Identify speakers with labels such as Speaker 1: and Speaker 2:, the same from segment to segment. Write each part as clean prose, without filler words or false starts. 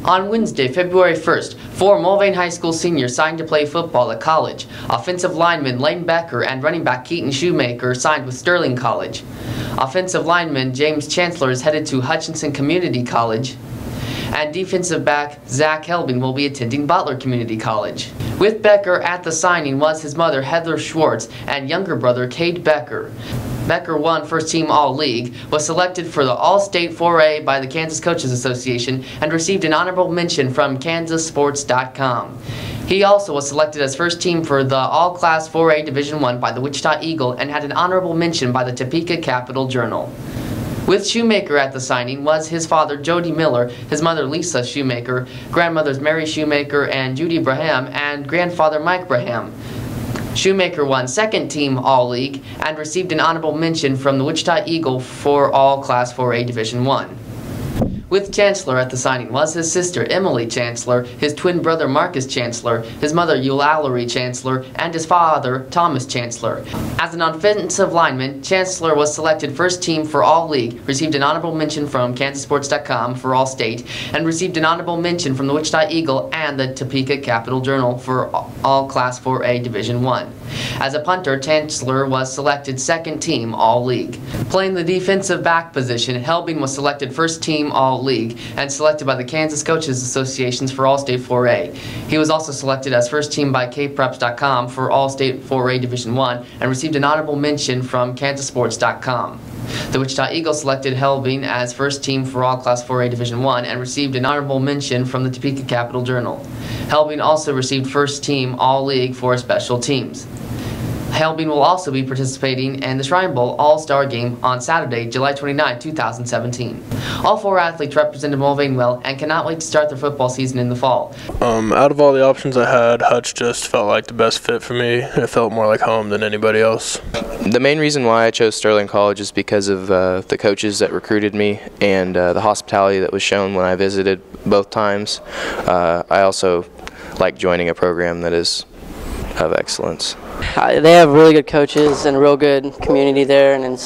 Speaker 1: On Wednesday, February 1st, 4 Mulvane High School seniors signed to play football at college. Offensive lineman Lane Becker and running back Keaton Shoemaker signed with Sterling College. Offensive lineman James Chancellor is headed to Hutchinson Community College. And defensive back Zach Helbing will be attending Butler Community College. With Becker at the signing was his mother Heather Schwartz and younger brother Cade Becker. Becker won First Team All-League, was selected for the All-State 4A by the Kansas Coaches Association, and received an honorable mention from KansasSports.com. He also was selected as first team for the All-Class 4A Division I by the Wichita Eagle and had an honorable mention by the Topeka Capital Journal. With Shoemaker at the signing was his father Jody Miller, his mother Lisa Shoemaker, grandmothers Mary Shoemaker and Judy Braham, and grandfather Mike Braham. Shoemaker won Second Team All-League and received an honorable mention from the Wichita Eagle for All Class 4A Division I. With Chancellor at the signing was his sister Emily Chancellor, his twin brother Marcus Chancellor, his mother Eulalie Chancellor, and his father Thomas Chancellor. As an offensive lineman, Chancellor was selected first team for All-League, received an honorable mention from KansasSports.com for All-State, and received an honorable mention from the Wichita Eagle and the Topeka Capital Journal for All Class 4A Division I. As a punter, Chancellor was selected second team All-League. Playing the defensive back position, Helbing was selected first team All-League and selected by the Kansas Coaches Associations for All-State 4A. He was also selected as first team by KPreps.com for All-State 4A Division I and received an honorable mention from KansasSports.com. The Wichita Eagles selected Helbing as first team for All Class 4A Division I and received an honorable mention from the Topeka Capital Journal. Helbing also received first team All-League for special teams. Helbing will also be participating in the Shrine Bowl All-Star Game on Saturday, July 29, 2017. All 4 athletes represented Mulvane well and cannot wait to start their football season in the fall.
Speaker 2: Out of all the options I had, Hutch just felt like the best fit for me. It felt more like home than anybody else.
Speaker 3: The main reason why I chose Sterling College is because of the coaches that recruited me and the hospitality that was shown when I visited both times. I also like joining a program that is of excellence.
Speaker 4: They have really good coaches and a real good community there, and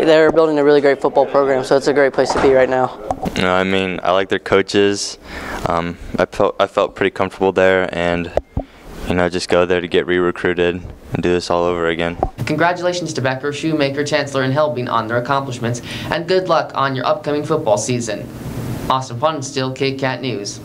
Speaker 4: they're building a really great football program, so it's a great place to be right now.
Speaker 5: I mean, I like their coaches. I felt pretty comfortable there, and just go there to get re-recruited and do this all over again.
Speaker 1: Congratulations to Becker, Shoemaker, Chancellor, and Helbing on their accomplishments, and good luck on your upcoming football season. Austin Pfannenstiel, KCAT News.